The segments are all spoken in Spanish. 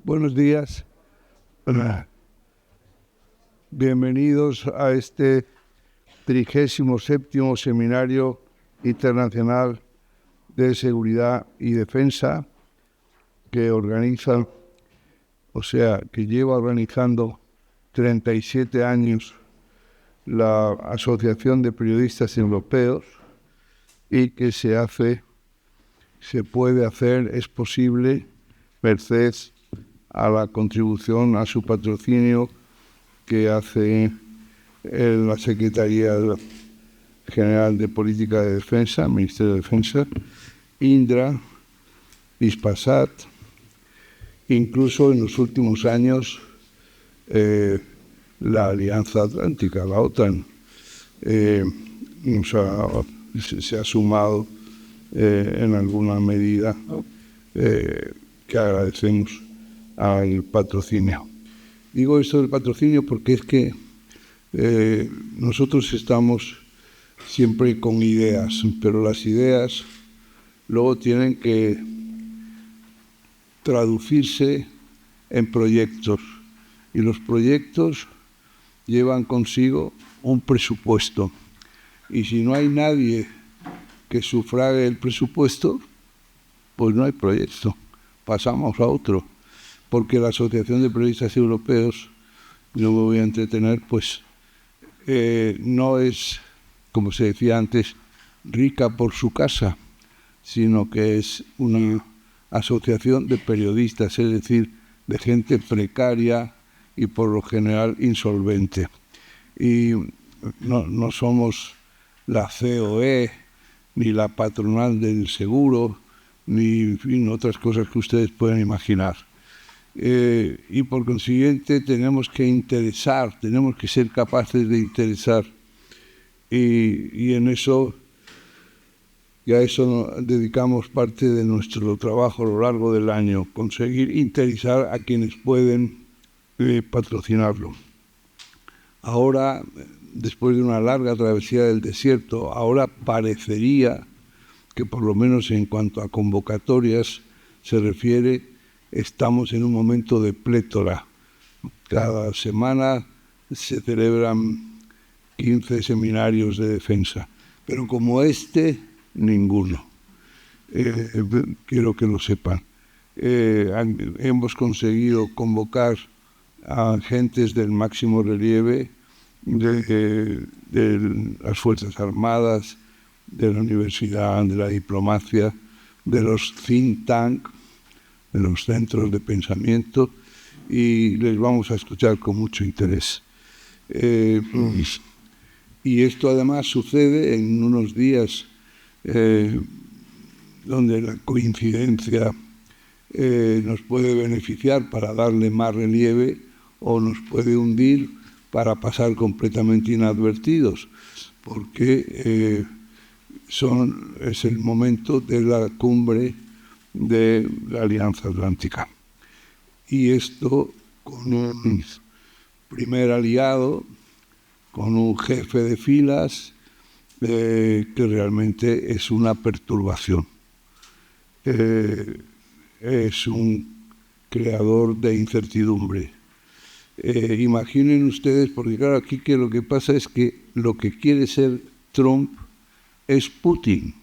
Buenos días. Bienvenidos a este 37º Seminario Internacional de Seguridad y Defensa que organiza, que lleva organizando 37 años la Asociación de Periodistas Europeos y que es posible merced a la contribución, a su patrocinio que hace la Secretaría General de Política de Defensa, Ministerio de Defensa, Indra, Ispasat, incluso en los últimos años la Alianza Atlántica, la OTAN, se ha sumado en alguna medida que agradecemos al patrocinio. Digo esto del patrocinio porque es que nosotros estamos siempre con ideas, pero las ideas luego tienen que traducirse en proyectos y los proyectos llevan consigo un presupuesto y si no hay nadie que sufrague el presupuesto, pues no hay proyecto, pasamos a otro. Porque la Asociación de Periodistas Europeos, no me voy a entretener, pues no es, como se decía antes, rica por su casa, sino que es una asociación de periodistas, es decir, de gente precaria y por lo general insolvente. Y no somos la COE, ni la patronal del seguro, ni en fin, otras cosas que ustedes pueden imaginar. Y por consiguiente tenemos que ser capaces de interesar y en eso dedicamos parte de nuestro trabajo a lo largo del año, conseguir interesar a quienes pueden patrocinarlo. Ahora, después de una larga travesía del desierto, ahora parecería que por lo menos en cuanto a convocatorias se refiere, estamos en un momento de plétora. Cada semana se celebran 15 seminarios de defensa, pero como ninguno. Quiero que lo sepan. Hemos conseguido convocar a agentes del máximo relieve de las Fuerzas Armadas, de la universidad, de la diplomacia, de los think tank, de los centros de pensamiento, y les vamos a escuchar con mucho interés. Y esto además sucede en unos días donde la coincidencia nos puede beneficiar para darle más relieve o nos puede hundir para pasar completamente inadvertidos, porque es el momento de la cumbre de la Alianza Atlántica. Y esto con un primer aliado, con un jefe de filas que realmente es una perturbación. Es un creador de incertidumbre. Imaginen ustedes, porque claro, aquí que lo que pasa es que lo que quiere ser Trump es Putin.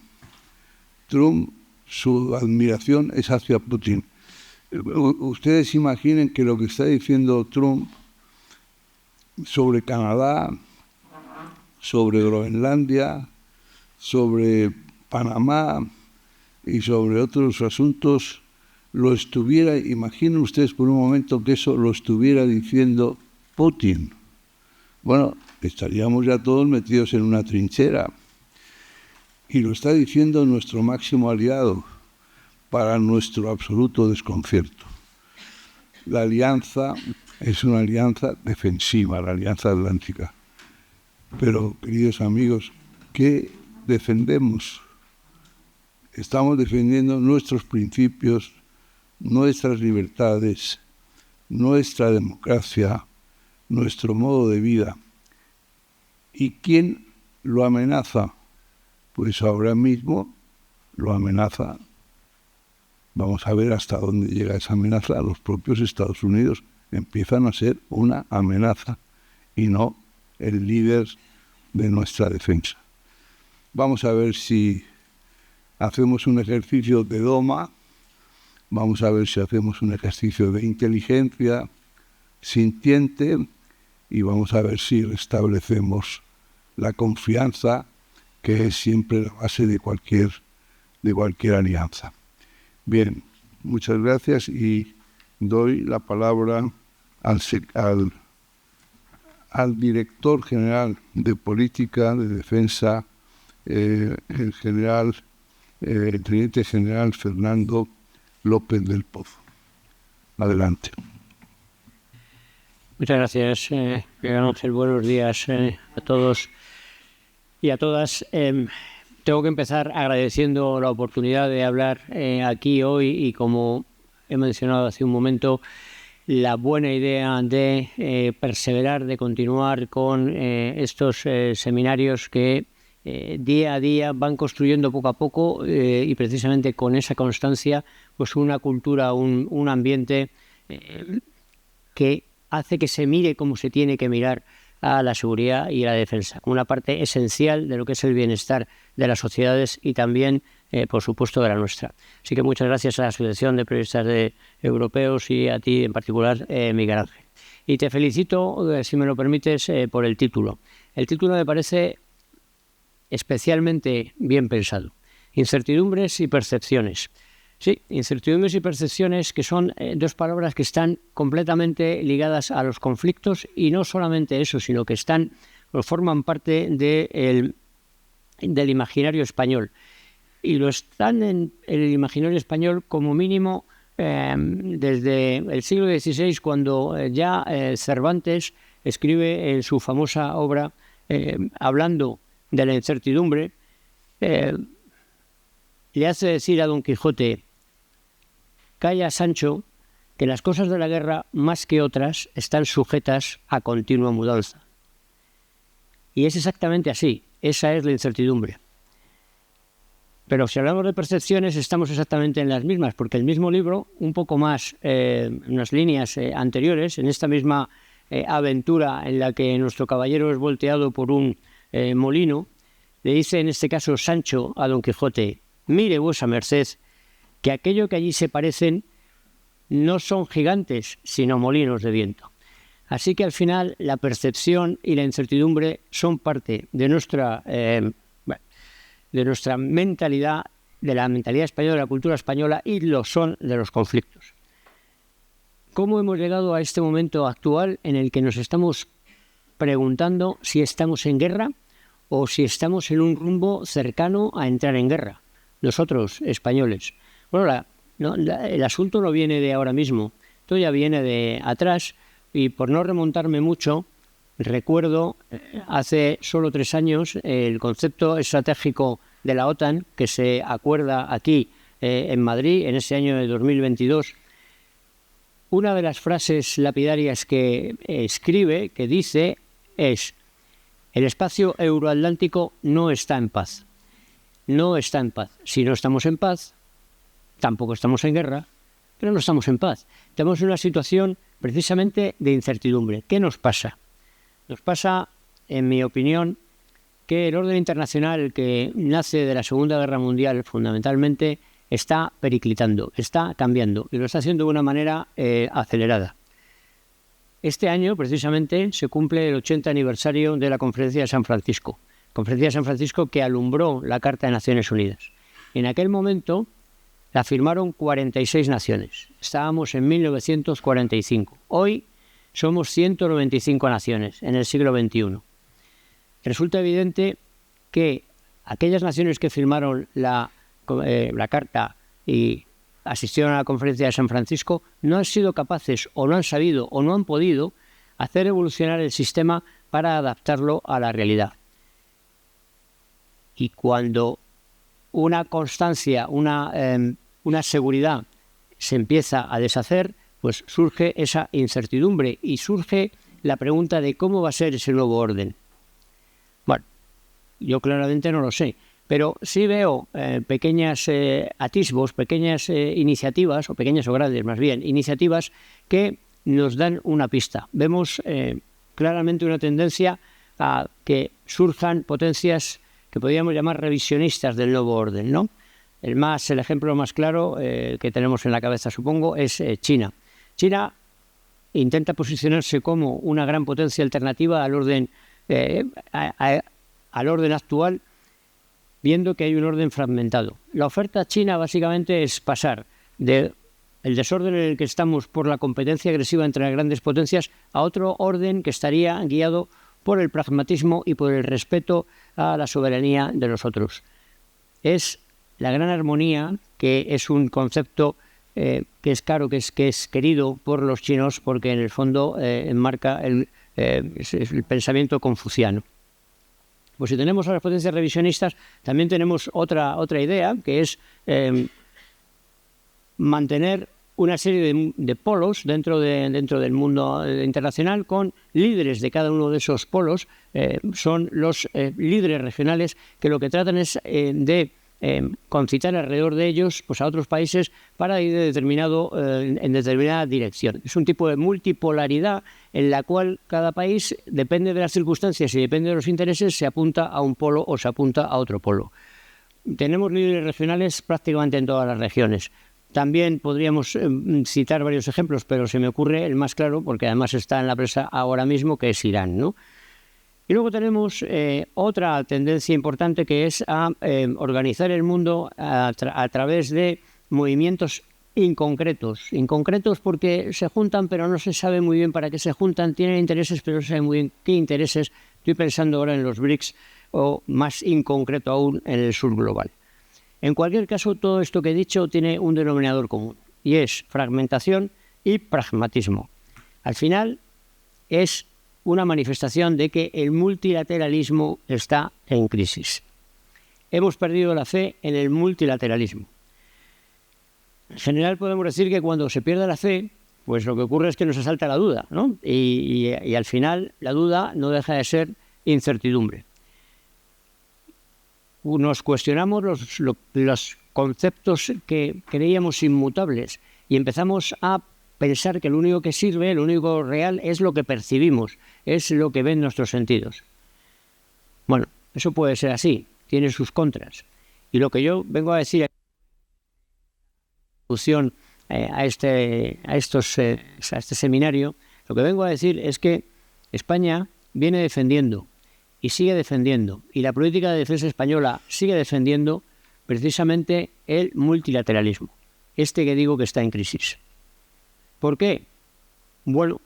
Trump, su admiración es hacia Putin. Ustedes imaginen que lo que está diciendo Trump sobre Canadá, sobre Groenlandia, sobre Panamá y sobre otros asuntos, imaginen ustedes por un momento que eso lo estuviera diciendo Putin. Bueno, estaríamos ya todos metidos en una trinchera. Y lo está diciendo nuestro máximo aliado, para nuestro absoluto desconcierto. La alianza es una alianza defensiva, la Alianza Atlántica. Pero, queridos amigos, ¿qué defendemos? Estamos defendiendo nuestros principios, nuestras libertades, nuestra democracia, nuestro modo de vida. ¿Y quién lo amenaza? Pues ahora mismo lo amenaza Vamos a ver hasta dónde llega esa amenaza. Los propios Estados Unidos empiezan a ser una amenaza y no el líder de nuestra defensa. Vamos a ver si hacemos un ejercicio de doma, vamos a ver si hacemos un ejercicio de inteligencia sintiente y vamos a ver si restablecemos la confianza, que es siempre la base de cualquier alianza. Bien, muchas gracias y doy la palabra al director general de Política de Defensa, el teniente general Fernando López del Pozo. Adelante. Muchas gracias, Miguel Ángel. Buenos días a todos y a todas. Tengo que empezar agradeciendo la oportunidad de hablar aquí hoy y, como he mencionado hace un momento, la buena idea de perseverar, de continuar con estos seminarios que día a día van construyendo poco a poco y precisamente con esa constancia pues una cultura, un ambiente que hace que se mire como se tiene que mirar a la seguridad y a la defensa, una parte esencial de lo que es el bienestar de las sociedades y también, por supuesto, de la nuestra. Así que muchas gracias a la Asociación de Periodistas Europeos y a ti en particular, Miguel Ángel. Y te felicito, si me lo permites, por el título. El título me parece especialmente bien pensado. Incertidumbres y percepciones. Sí, incertidumbres y percepciones, que son dos palabras que están completamente ligadas a los conflictos, y no solamente eso, sino que forman parte del imaginario español. Y lo están en el imaginario español como mínimo desde el siglo XVI, cuando ya Cervantes escribe en su famosa obra, hablando de la incertidumbre, le hace decir a Don Quijote: calla, Sancho, que las cosas de la guerra, más que otras, están sujetas a continua mudanza. Y es exactamente así, esa es la incertidumbre. Pero si hablamos de percepciones, estamos exactamente en las mismas, porque el mismo libro, un poco más, unas líneas anteriores, en esta misma aventura en la que nuestro caballero es volteado por un molino, le dice en este caso Sancho a Don Quijote: mire vuesa merced, que aquello que allí se parecen no son gigantes, sino molinos de viento. Así que al final la percepción y la incertidumbre son parte de nuestra mentalidad, de la mentalidad española, de la cultura española, y lo son de los conflictos. ¿Cómo hemos llegado a este momento actual en el que nos estamos preguntando si estamos en guerra o si estamos en un rumbo cercano a entrar en guerra? Nosotros, españoles. Bueno, el asunto no viene de ahora mismo, esto ya viene de atrás, y por no remontarme mucho, recuerdo hace solo 3 años el concepto estratégico de la OTAN, que se acuerda aquí en Madrid en ese año de 2022. Una de las frases lapidarias que escribe, que dice, es: el espacio euroatlántico no está en paz. No está en paz. Si no estamos en paz, tampoco estamos en guerra, pero no estamos en paz. Estamos en una situación precisamente de incertidumbre. ¿Qué nos pasa? Nos pasa, en mi opinión, que el orden internacional, que nace de la Segunda Guerra Mundial fundamentalmente, está periclitando, está cambiando, y lo está haciendo de una manera acelerada. Este año, precisamente, se cumple el 80 aniversario de la Conferencia de San Francisco. Conferencia de San Francisco que alumbró la Carta de Naciones Unidas. En aquel momento la firmaron 46 naciones. Estábamos en 1945. Hoy somos 195 naciones en el siglo XXI. Resulta evidente que aquellas naciones que firmaron la Carta y asistieron a la Conferencia de San Francisco no han sido capaces, o no han sabido, o no han podido hacer evolucionar el sistema para adaptarlo a la realidad. Y cuando una constancia, una seguridad se empieza a deshacer, pues surge esa incertidumbre y surge la pregunta de cómo va a ser ese nuevo orden. Bueno, yo claramente no lo sé, Pero sí veo pequeños atisbos, pequeñas iniciativas, o pequeñas o grandes más bien, iniciativas que nos dan una pista. Vemos claramente una tendencia a que surjan potencias que podríamos llamar revisionistas del nuevo orden, ¿no? El ejemplo más claro que tenemos en la cabeza, supongo, es China. China intenta posicionarse como una gran potencia alternativa al orden actual, viendo que hay un orden fragmentado. La oferta china básicamente es pasar del desorden en el que estamos por la competencia agresiva entre las grandes potencias a otro orden que estaría guiado por el pragmatismo y por el respeto a la soberanía de los otros. Es la gran armonía, que es un concepto que es caro, que es querido por los chinos, porque en el fondo enmarca el pensamiento confuciano. Pues si tenemos a las potencias revisionistas, también tenemos otra idea, que es mantener una serie de polos dentro del mundo internacional, con líderes de cada uno de esos polos. Son los líderes regionales, que lo que tratan es de concitar alrededor de ellos pues a otros países para ir en determinada dirección. Es un tipo de multipolaridad en la cual cada país, depende de las circunstancias y depende de los intereses, se apunta a un polo o se apunta a otro polo. Tenemos líderes regionales prácticamente en todas las regiones. También podríamos citar varios ejemplos, pero se me ocurre el más claro, porque además está en la prensa ahora mismo, que es Irán, ¿no? Y luego tenemos otra tendencia importante, que es a organizar el mundo a través de movimientos inconcretos porque se juntan, pero no se sabe muy bien para qué se juntan, tienen intereses, pero no se sabe muy bien qué intereses. Estoy pensando ahora en los BRICS, o más inconcreto aún, en el sur global. En cualquier caso, todo esto que he dicho tiene un denominador común, y es fragmentación y pragmatismo. Al final es una manifestación de que el multilateralismo está en crisis. Hemos perdido la fe en el multilateralismo. En general podemos decir que cuando se pierde la fe, pues lo que ocurre es que nos asalta la duda, ¿no? Y al final la duda no deja de ser incertidumbre. Nos cuestionamos los conceptos que creíamos inmutables y empezamos a pensar que lo único que sirve, lo único real, es lo que percibimos, es lo que ven nuestros sentidos. Bueno, eso puede ser así, tiene sus contras. Y lo que yo vengo a decir a este seminario, lo que vengo a decir es que España viene defendiendo y sigue defendiendo, y la política de defensa española sigue defendiendo precisamente el multilateralismo, que digo que está en crisis. ¿Por qué? Bueno,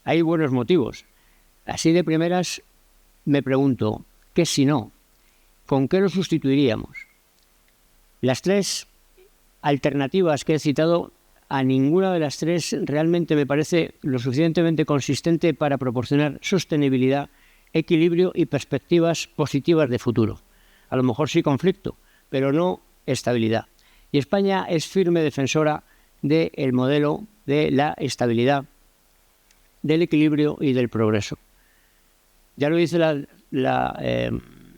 hay buenos motivos. Así de primeras me pregunto, ¿qué si no? ¿Con qué lo sustituiríamos? Las tres alternativas que he citado, a ninguna de las tres realmente me parece lo suficientemente consistente para proporcionar sostenibilidad, equilibrio y perspectivas positivas de futuro. A lo mejor sí conflicto, pero no estabilidad. Y España es firme defensora del modelo de la estabilidad, del equilibrio y del progreso. Ya lo dice la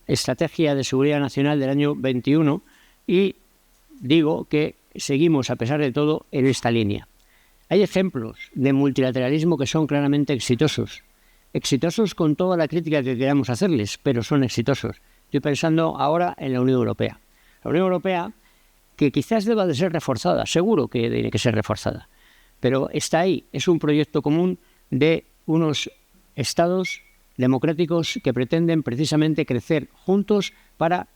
Estrategia de Seguridad Nacional del año 21, y digo que seguimos, a pesar de todo, en esta línea. Hay ejemplos de multilateralismo que son claramente exitosos con toda la crítica que queramos hacerles, pero son exitosos. Estoy pensando ahora en la Unión Europea. La Unión Europea, que quizás deba de ser reforzada, seguro que tiene que ser reforzada, pero está ahí, es un proyecto común de unos estados democráticos que pretenden precisamente crecer juntos para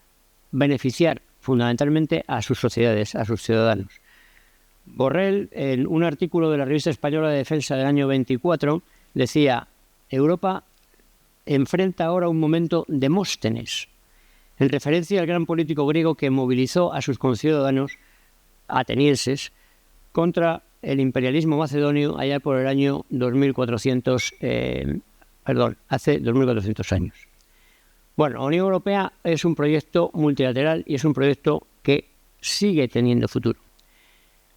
beneficiar fundamentalmente a sus sociedades, a sus ciudadanos. Borrell, en un artículo de la Revista Española de Defensa del año 24, decía: Europa enfrenta ahora un momento Demóstenes, en referencia al gran político griego que movilizó a sus conciudadanos atenienses contra el imperialismo macedonio allá por el año 2400, hace 2400 años. Bueno, la Unión Europea es un proyecto multilateral y es un proyecto que sigue teniendo futuro.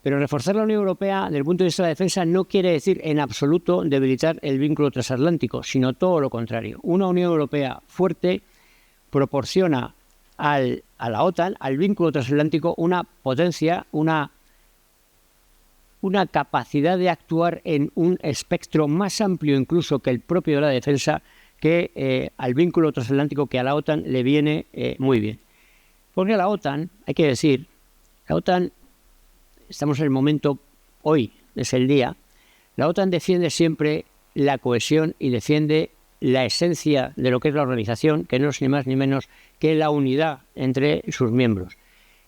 Pero reforzar la Unión Europea desde el punto de vista de la defensa no quiere decir en absoluto debilitar el vínculo transatlántico, sino todo lo contrario. Una Unión Europea fuerte proporciona a la OTAN, al vínculo transatlántico, una potencia, una capacidad de actuar en un espectro más amplio incluso que el propio de la defensa, que al vínculo transatlántico, que a la OTAN le viene muy bien. Porque a la OTAN, hay que decir, la OTAN, estamos en el momento, hoy es el día, la OTAN defiende siempre la cohesión y defiende la esencia de lo que es la organización, que no es ni más ni menos que la unidad entre sus miembros.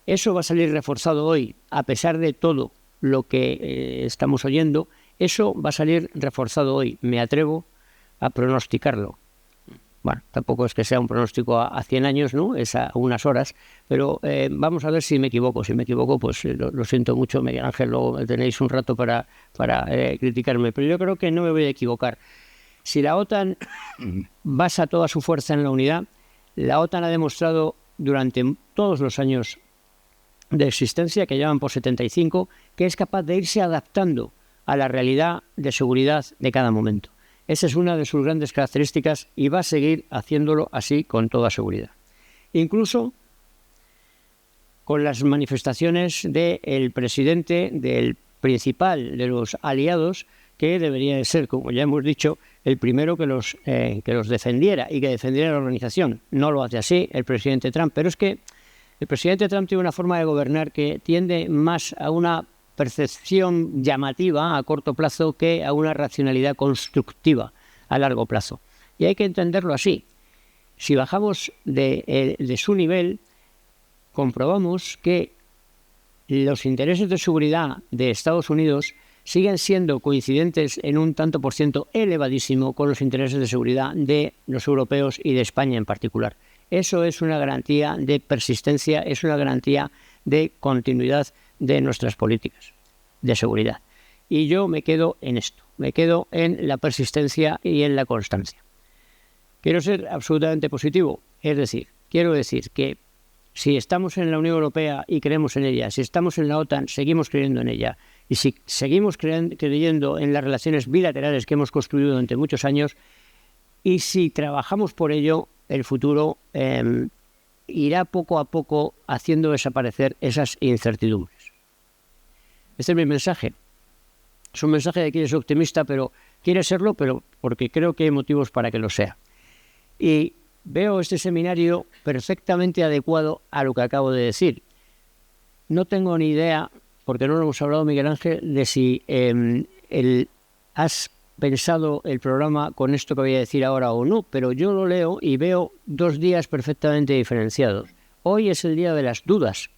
Eso va a salir reforzado hoy, a pesar de todo lo que estamos oyendo, eso va a salir reforzado hoy, me atrevo a pronosticarlo. Bueno, tampoco es que sea un pronóstico a 100 años, ¿no? Es a unas horas, pero vamos a ver si me equivoco. Si me equivoco, pues lo siento mucho, Miguel Ángel, luego tenéis un rato para criticarme, pero yo creo que no me voy a equivocar. Si la OTAN basa toda su fuerza en la unidad, la OTAN ha demostrado durante todos los años de existencia, que llevan por 75, que es capaz de irse adaptando a la realidad de seguridad de cada momento. Esa es una de sus grandes características y va a seguir haciéndolo así con toda seguridad. Incluso con las manifestaciones del presidente, del principal de los aliados, que debería de ser, como ya hemos dicho, el primero que los defendiera y que defendiera la organización. No lo hace así el presidente Trump, pero es que el presidente Trump tiene una forma de gobernar que tiende más a una percepción llamativa a corto plazo que a una racionalidad constructiva a largo plazo. Y hay que entenderlo así. Si bajamos de su nivel, comprobamos que los intereses de seguridad de Estados Unidos siguen siendo coincidentes en un tanto por ciento elevadísimo con los intereses de seguridad de los europeos y de España en particular. Eso es una garantía de persistencia, es una garantía de continuidad de nuestras políticas de seguridad. Y yo me quedo en esto, me quedo en la persistencia y en la constancia. Quiero ser absolutamente positivo, es decir, quiero decir que si estamos en la Unión Europea y creemos en ella, si estamos en la OTAN, seguimos creyendo en ella, y si seguimos creyendo en las relaciones bilaterales que hemos construido durante muchos años, y si trabajamos por ello, el futuro irá poco a poco haciendo desaparecer esas incertidumbres. Este es mi mensaje. Es un mensaje de quien es optimista, pero quiere serlo, pero porque creo que hay motivos para que lo sea. Y veo este seminario perfectamente adecuado a lo que acabo de decir. No tengo ni idea, porque no lo hemos hablado, Miguel Ángel, de si has pensado el programa con esto que voy a decir ahora o no, pero yo lo leo y veo 2 días perfectamente diferenciados. Hoy es el día de las dudas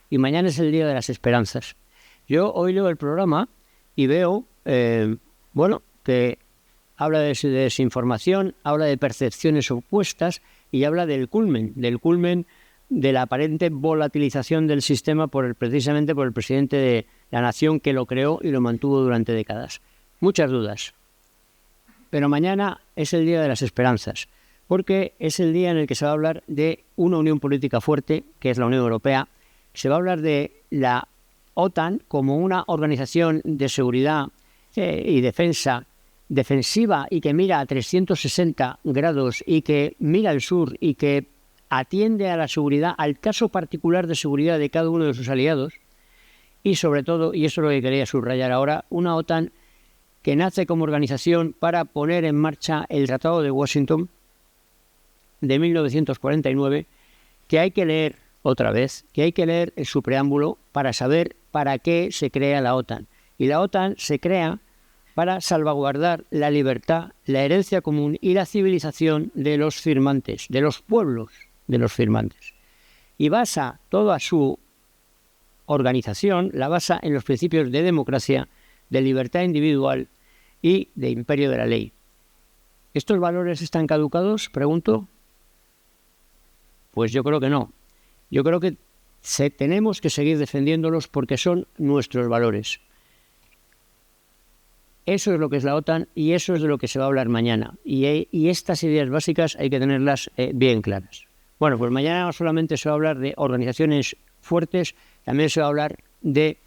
y mañana es el día de las esperanzas. Yo hoy leo el programa y veo, que habla de desinformación, habla de percepciones opuestas y habla del culmen de la aparente volatilización del sistema precisamente por el presidente de la nación que lo creó y lo mantuvo durante décadas. Muchas dudas. Pero mañana es el día de las esperanzas, porque es el día en el que se va a hablar de una unión política fuerte, que es la Unión Europea. Se va a hablar de la OTAN como una organización de seguridad y defensiva y que mira a 360 grados y que mira al sur y que atiende a la seguridad, al caso particular de seguridad de cada uno de sus aliados. Y sobre todo, y eso es lo que quería subrayar ahora, una OTAN que nace como organización para poner en marcha el Tratado de Washington de 1949, que hay que leer otra vez, que hay que leer en su preámbulo para saber para qué se crea la OTAN. Y la OTAN se crea para salvaguardar la libertad, la herencia común y la civilización de los firmantes, de los pueblos de los firmantes. Y basa toda su organización, la basa en los principios de democracia, de libertad individual y de imperio de la ley. ¿Estos valores están caducados? Pregunto. Pues yo creo que no. Yo creo que tenemos que seguir defendiéndolos porque son nuestros valores. Eso es lo que es la OTAN y eso es de lo que se va a hablar mañana. Y estas ideas básicas hay que tenerlas bien claras. Bueno, pues mañana no solamente se va a hablar de organizaciones fuertes, también se va a hablar de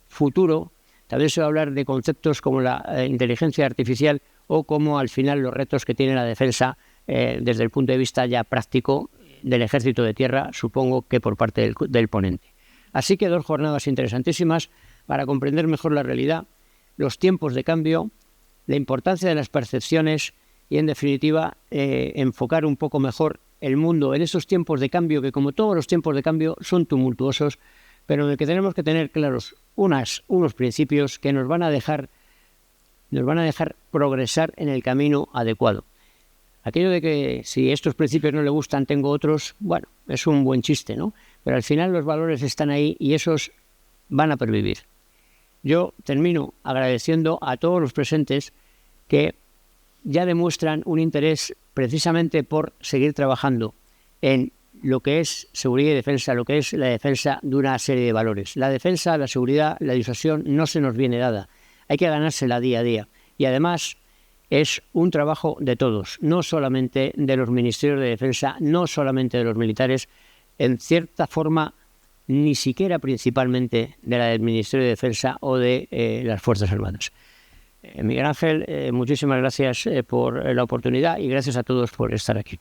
futuro, también se va a hablar de conceptos como la inteligencia artificial o como al final los retos que tiene la defensa desde el punto de vista ya práctico del Ejército de Tierra, supongo que por parte del ponente. Así que 2 jornadas interesantísimas para comprender mejor la realidad, los tiempos de cambio, la importancia de las percepciones y, en definitiva, enfocar un poco mejor el mundo en esos tiempos de cambio que, como todos los tiempos de cambio, son tumultuosos, pero en el que tenemos que tener claros unos principios que nos van a dejar progresar en el camino adecuado. Aquello de que si estos principios no le gustan, tengo otros, bueno, es un buen chiste, ¿no? Pero al final los valores están ahí y esos van a pervivir. Yo termino agradeciendo a todos los presentes que ya demuestran un interés precisamente por seguir trabajando en lo que es seguridad y defensa, lo que es la defensa de una serie de valores. La defensa, la seguridad, la disuasión no se nos viene dada. Hay que ganársela día a día. Y además es un trabajo de todos, no solamente de los ministerios de defensa, no solamente de los militares, en cierta forma ni siquiera principalmente de la del Ministerio de Defensa o de las Fuerzas Armadas. Miguel Ángel, muchísimas gracias por la oportunidad y gracias a todos por estar aquí.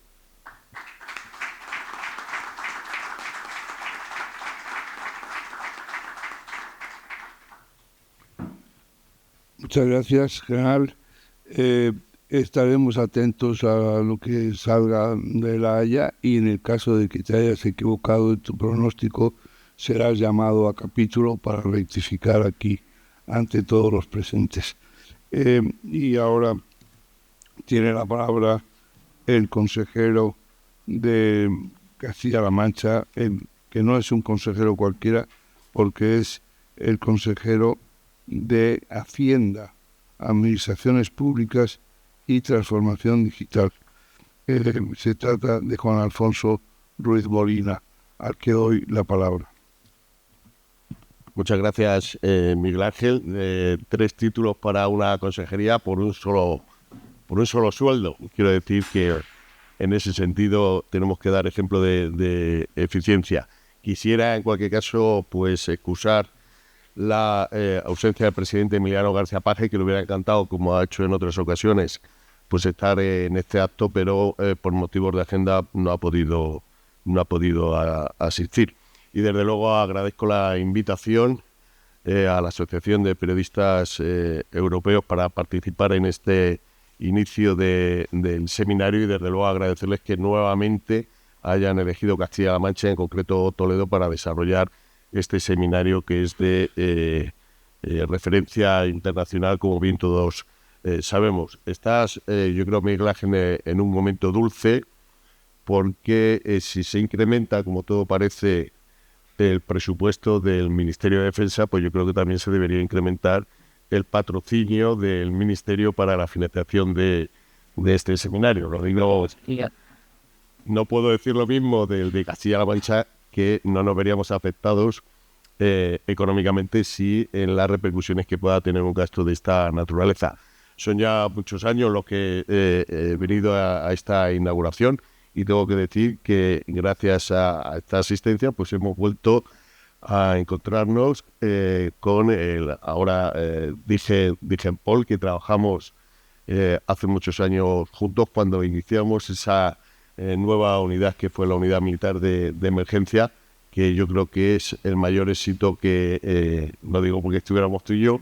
Muchas gracias, general. Estaremos atentos a lo que salga de La Haya y en el caso de que te hayas equivocado en tu pronóstico, serás llamado a capítulo para rectificar aquí ante todos los presentes. Y ahora tiene la palabra el consejero de Castilla-La Mancha, que no es un consejero cualquiera, porque es el consejero de Hacienda, Administraciones Públicas y Transformación Digital. Se trata de Juan Alfonso Ruiz Molina, al que doy la palabra. Muchas gracias, Miguel Ángel. 3 títulos para una consejería por un solo sueldo. Quiero decir que en ese sentido tenemos que dar ejemplo de eficiencia. Quisiera, en cualquier caso, pues excusar la ausencia del presidente Emiliano García Paje, que le hubiera encantado, como ha hecho en otras ocasiones, pues estar en este acto, pero por motivos de agenda no ha podido asistir. Y desde luego agradezco la invitación a la Asociación de Periodistas Europeos para participar en este inicio del seminario y desde luego agradecerles que nuevamente hayan elegido Castilla-La Mancha, en concreto Toledo, para desarrollar este seminario que es de referencia internacional, como bien todos sabemos. Estás, yo creo, Miguel Ángel, en un momento dulce, porque si se incrementa, como todo parece, el presupuesto del Ministerio de Defensa, pues yo creo que también se debería incrementar el patrocinio del Ministerio para la financiación de este seminario. Lo digo, no puedo decir lo mismo del de Castilla-La Mancha, que no nos veríamos afectados económicamente si en las repercusiones que pueda tener un gasto de esta naturaleza. Son ya muchos años los que he venido a esta inauguración y tengo que decir que gracias a esta asistencia pues hemos vuelto a encontrarnos con el ahora Digen Pol, que trabajamos hace muchos años juntos cuando iniciamos esa nueva unidad que fue la Unidad Militar de Emergencia, que yo creo que es el mayor éxito que, no digo porque estuviéramos tú y yo,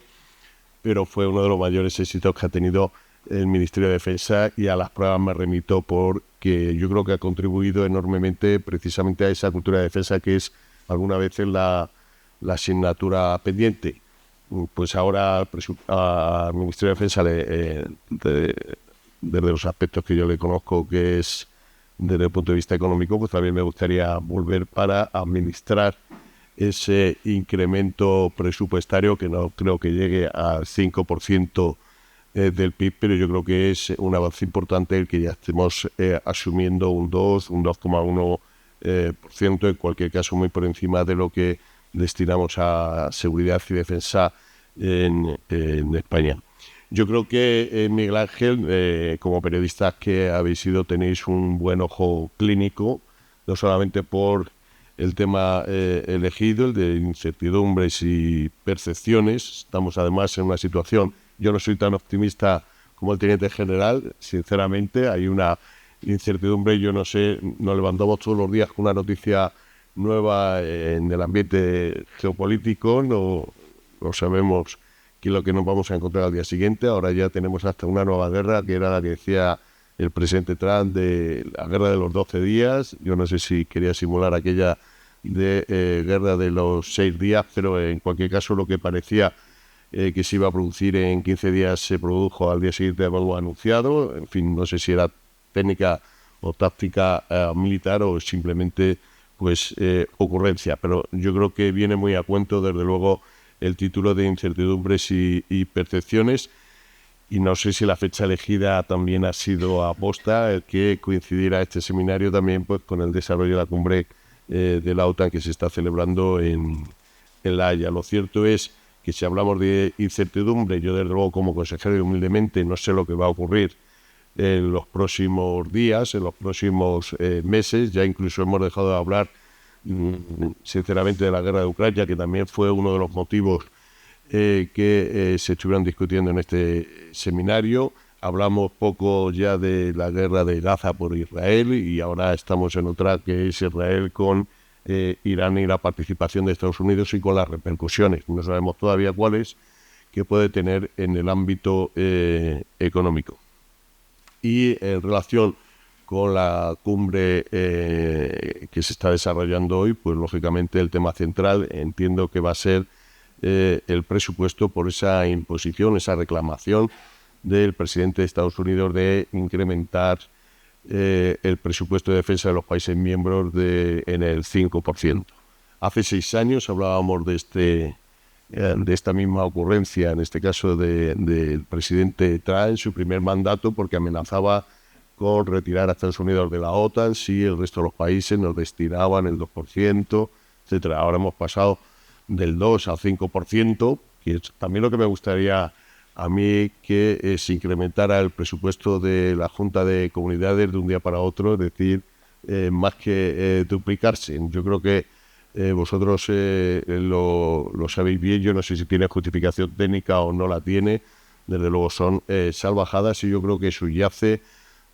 pero fue uno de los mayores éxitos que ha tenido el Ministerio de Defensa, y a las pruebas me remito porque yo creo que ha contribuido enormemente precisamente a esa cultura de defensa que es alguna vez la asignatura pendiente. Pues ahora al Ministerio de Defensa, desde los aspectos que yo le conozco, que es desde el punto de vista económico, pues también me gustaría volver para administrar ese incremento presupuestario, que no creo que llegue al 5% del PIB, pero yo creo que es un avance importante el que ya estemos asumiendo un 2,1%, en cualquier caso muy por encima de lo que destinamos a seguridad y defensa en España. Yo creo que, Miguel Ángel, como periodistas que habéis sido, tenéis un buen ojo clínico, no solamente por el tema elegido, el de incertidumbres y percepciones. Estamos además en una situación, yo no soy tan optimista como el teniente general, sinceramente. Hay una incertidumbre. Yo no sé, nos levantamos todos los días con una noticia nueva en el ambiente geopolítico, no sabemos qué es lo que nos vamos a encontrar al día siguiente. Ahora ya tenemos hasta una nueva guerra, que era la que decía el presidente Trump, de la guerra de los 12 días. Yo no sé si quería simular aquella de guerra de los 6 días, pero en cualquier caso lo que parecía que se iba a producir en 15 días se produjo al día siguiente de algo anunciado. En fin, no sé si era técnica o táctica militar o simplemente ocurrencia, pero yo creo que viene muy a cuento, desde luego, el título de incertidumbres y percepciones, y no sé si la fecha elegida también ha sido aposta, el que coincidiera este seminario también pues con el desarrollo de la cumbre de la OTAN que se está celebrando en La Haya. Lo cierto es que si hablamos de incertidumbre, yo desde luego como consejero y humildemente no sé lo que va a ocurrir en los próximos días, en los próximos meses. Ya incluso hemos dejado de hablar sinceramente de la guerra de Ucrania, que también fue uno de los motivos que se estuvieron discutiendo en este seminario. Hablamos poco ya de la guerra de Gaza por Israel, y ahora estamos en otra, que es Israel con Irán y la participación de Estados Unidos y con las repercusiones, no sabemos todavía cuáles, que puede tener en el ámbito económico. Y en relación con la cumbre que se está desarrollando hoy, pues lógicamente el tema central entiendo que va a ser el presupuesto, por esa imposición, esa reclamación del presidente de Estados Unidos de incrementar el presupuesto de defensa de los países miembros en el 5%. Hace 6 años hablábamos de esta misma ocurrencia, en este caso del presidente Trump en su primer mandato, porque amenazaba con retirar a Estados Unidos de la OTAN si el resto de los países nos destinaban el 2%, etcétera. Ahora hemos pasado del 2 al 5%, que es también lo que me gustaría a mí, que se incrementara el presupuesto de la Junta de Comunidades de un día para otro, es decir, más que duplicarse. Yo creo que vosotros lo sabéis bien. Yo no sé si tiene justificación técnica o no la tiene. Desde luego son salvajadas, y yo creo que subyace,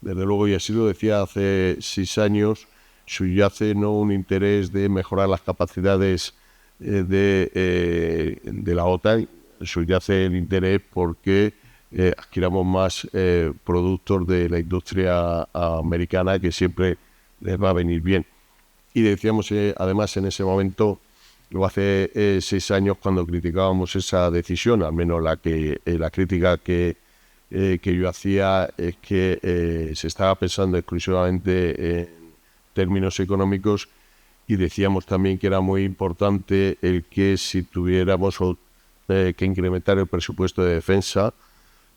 desde luego, y así lo decía hace 6 años, subyace no un interés de mejorar las capacidades de la OTAN, subyace el interés porque adquiramos más productos de la industria americana, que siempre les va a venir bien. Y decíamos además en ese momento, lo hace 6 años, cuando criticábamos esa decisión, al menos la crítica que yo hacía es que se estaba pensando exclusivamente en términos económicos, y decíamos también que era muy importante el que si tuviéramos que incrementar el presupuesto de defensa,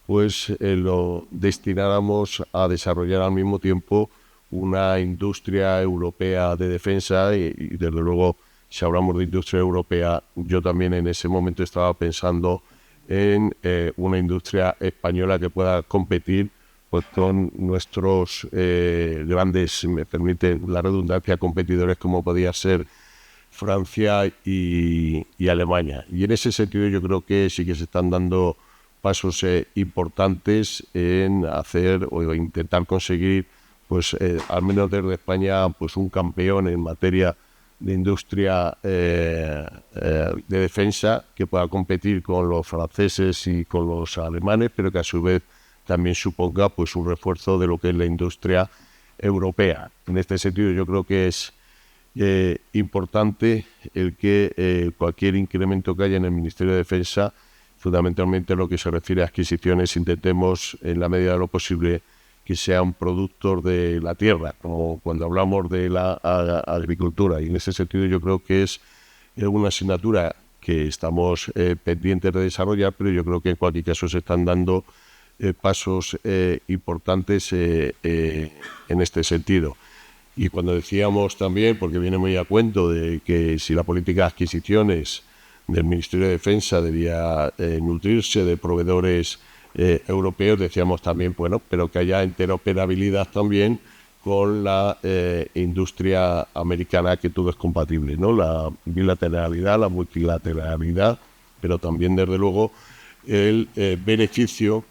pues lo destináramos a desarrollar al mismo tiempo una industria europea de defensa, y desde luego, si hablamos de industria europea, yo también en ese momento estaba pensando en una industria española que pueda competir pues con nuestros grandes, me permite la redundancia, competidores, como podía ser Francia y Alemania. Y en ese sentido yo creo que sí que se están dando pasos importantes en hacer o intentar conseguir, pues al menos desde España, pues un campeón en materia de industria de defensa, que pueda competir con los franceses y con los alemanes, pero que a su vez también suponga pues un refuerzo de lo que es la industria europea. En este sentido yo creo que es importante el que cualquier incremento que haya en el Ministerio de Defensa, fundamentalmente en lo que se refiere a adquisiciones, intentemos en la medida de lo posible que sea un productor de la tierra, como cuando hablamos de la agricultura. Y en ese sentido yo creo que es una asignatura que estamos pendientes de desarrollar, pero yo creo que en cualquier caso se están dando pasos importantes en este sentido. Y cuando decíamos también, porque viene muy a cuento, de que si la política de adquisiciones del Ministerio de Defensa debía nutrirse de proveedores europeos, decíamos también, bueno, pero que haya interoperabilidad también con la industria americana, que todo es compatible, ¿no? La bilateralidad, la multilateralidad, pero también, desde luego, el beneficio,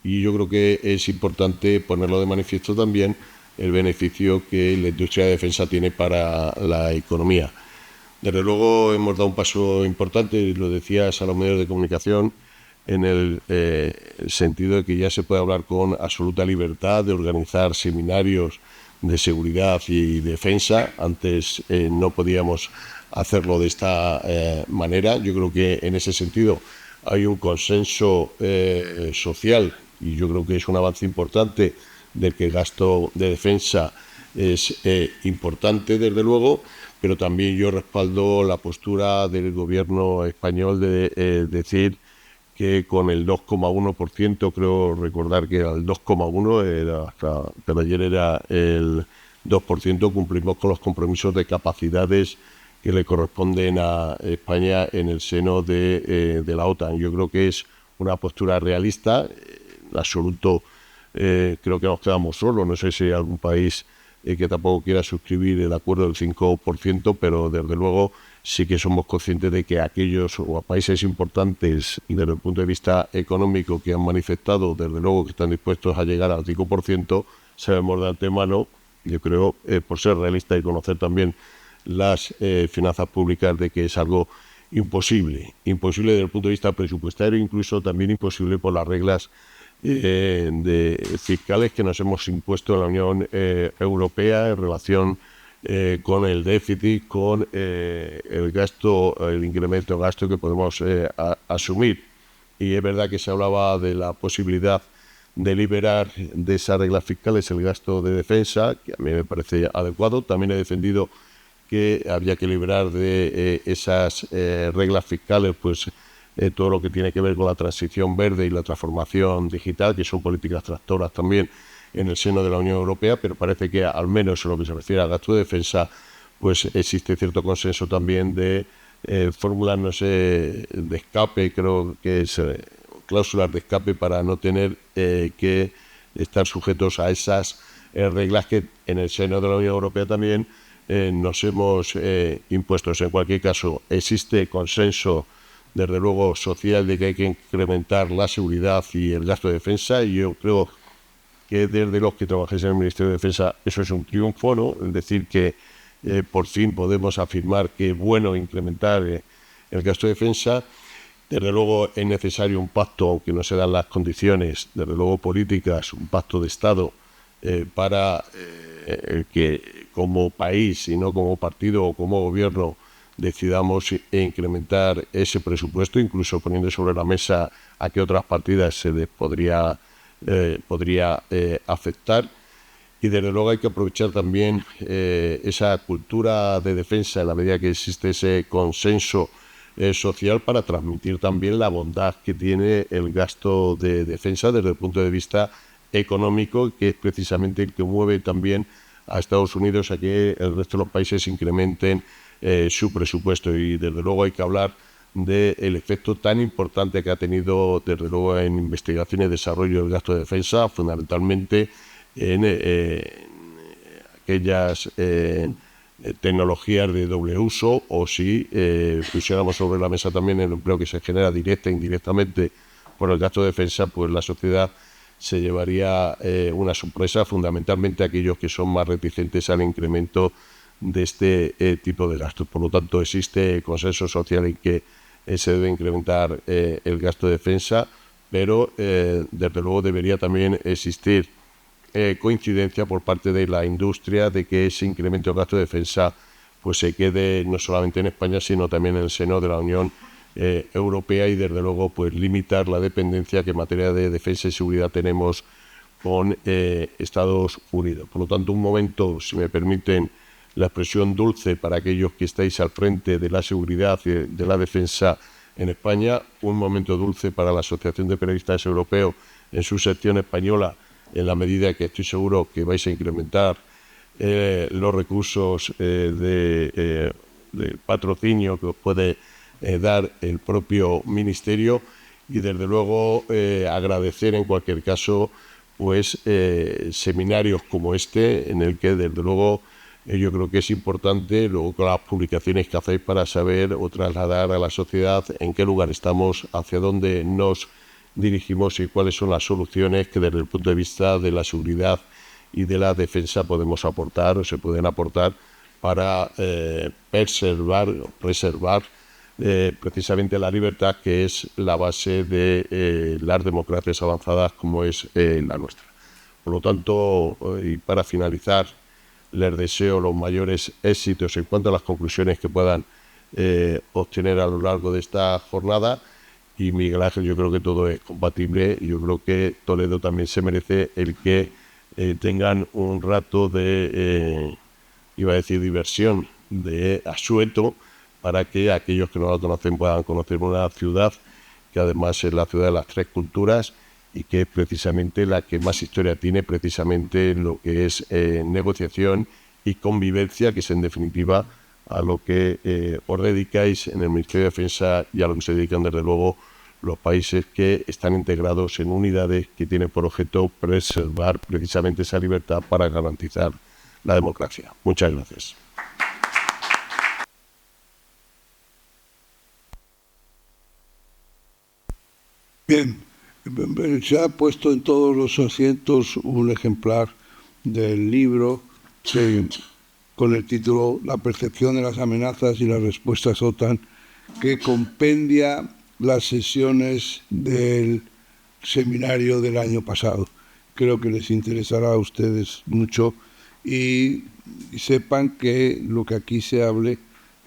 y yo creo que es importante ponerlo de manifiesto también, el beneficio que la industria de defensa tiene para la economía. Desde luego hemos dado un paso importante, lo decías a los medios de comunicación, en el sentido de que ya se puede hablar con absoluta libertad de organizar seminarios de seguridad y defensa. Antes no podíamos hacerlo de esta manera. Yo creo que en ese sentido hay un consenso social, y yo creo que es un avance importante, del que el gasto de defensa es importante, desde luego, pero también yo respaldo la postura del gobierno español de decir que con el 2,1%, creo recordar que era el 2,1%, hasta ayer era el 2%, cumplimos con los compromisos de capacidades que le corresponden a España en el seno de la OTAN. Yo creo que es una postura realista, en absoluto. Creo que nos quedamos solos, no sé si hay algún país que tampoco quiera suscribir el acuerdo del 5%, pero desde luego sí que somos conscientes de que aquellos o a países importantes desde el punto de vista económico que han manifestado, desde luego que están dispuestos a llegar al 5%, sabemos de antemano, yo creo, por ser realista y conocer también las finanzas públicas, de que es algo imposible desde el punto de vista presupuestario, incluso también imposible por las reglas fiscales que nos hemos impuesto en la Unión Europea en relación con el déficit, con el gasto, el incremento de gasto que podemos asumir. Y es verdad que se hablaba de la posibilidad de liberar de esas reglas fiscales el gasto de defensa, que a mí me parece adecuado. También he defendido que había que liberar de esas reglas fiscales pues todo lo que tiene que ver con la transición verde y la transformación digital, que son políticas tractoras también en el seno de la Unión Europea, pero parece que al menos en lo que se refiere al gasto de defensa pues existe cierto consenso también de fórmulas, no sé, de escape, creo que es cláusulas de escape para no tener que estar sujetos a esas reglas que en el seno de la Unión Europea también nos hemos impuesto. En cualquier caso, existe consenso, desde luego, social, de que hay que incrementar la seguridad y el gasto de defensa, y yo creo que desde los que trabajáis en el Ministerio de Defensa eso es un triunfo, ¿no? Es decir, que por fin podemos afirmar que es bueno incrementar el gasto de defensa. Desde luego es necesario un pacto, aunque no se dan las condiciones, desde luego políticas, un pacto de Estado para que como país y no como partido o como gobierno decidamos incrementar ese presupuesto, incluso poniendo sobre la mesa a qué otras partidas se les podría afectar. Y desde luego hay que aprovechar también esa cultura de defensa, en la medida que existe ese consenso social, para transmitir también la bondad que tiene el gasto de defensa desde el punto de vista económico, que es precisamente el que mueve también a Estados Unidos a que el resto de los países incrementen su presupuesto. Y desde luego hay que hablar del efecto tan importante que ha tenido, desde luego, en investigación y desarrollo del gasto de defensa, fundamentalmente en aquellas tecnologías de doble uso, o si pusiéramos sobre la mesa también el empleo que se genera directa e indirectamente por el gasto de defensa, pues la sociedad se llevaría una sorpresa, fundamentalmente aquellos que son más reticentes al incremento de este tipo de gastos. Por lo tanto, existe consenso social en que se debe incrementar el gasto de defensa, pero desde luego debería también existir coincidencia por parte de la industria de que ese incremento del gasto de defensa pues se quede no solamente en España, sino también en el seno de la Unión Europea, y desde luego pues limitar la dependencia que en materia de defensa y seguridad tenemos con Estados Unidos. Por lo tanto, un momento, si me permiten la expresión, dulce para aquellos que estáis al frente de la seguridad y de la defensa en España, un momento dulce para la Asociación de Periodistas Europeos en su sección española, en la medida que estoy seguro que vais a incrementar los recursos de patrocinio que os puede dar el propio Ministerio, y desde luego agradecer en cualquier caso pues seminarios como este, en el que desde luego yo creo que es importante, luego con las publicaciones que hacéis, para saber o trasladar a la sociedad en qué lugar estamos, hacia dónde nos dirigimos y cuáles son las soluciones que desde el punto de vista de la seguridad y de la defensa podemos aportar o se pueden aportar para preservar precisamente la libertad, que es la base de las democracias avanzadas como es la nuestra. Por lo tanto, y para finalizar, les deseo los mayores éxitos en cuanto a las conclusiones que puedan obtener a lo largo de esta jornada. Y Miguel Ángel, yo creo que todo es compatible. Yo creo que Toledo también se merece el que tengan un rato de, iba a decir diversión, de asueto, para que aquellos que no la conocen puedan conocer una ciudad que además es la ciudad de las tres culturas y que es precisamente la que más historia tiene, precisamente lo que es negociación y convivencia, que es en definitiva a lo que os dedicáis en el Ministerio de Defensa y a lo que se dedican desde luego los países que están integrados en unidades que tienen por objeto preservar precisamente esa libertad para garantizar la democracia. Muchas gracias. Bien, se ha puesto en todos los asientos un ejemplar del libro con el título La percepción de las amenazas y las respuestas OTAN, que compendia las sesiones del seminario del año pasado. Creo que les interesará a ustedes mucho y sepan que lo que aquí se hable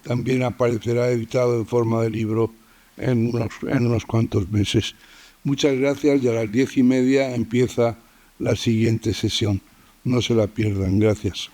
también aparecerá editado en forma de libro en unos cuantos meses. Muchas gracias y a las 10:30 empieza la siguiente sesión. No se la pierdan. Gracias.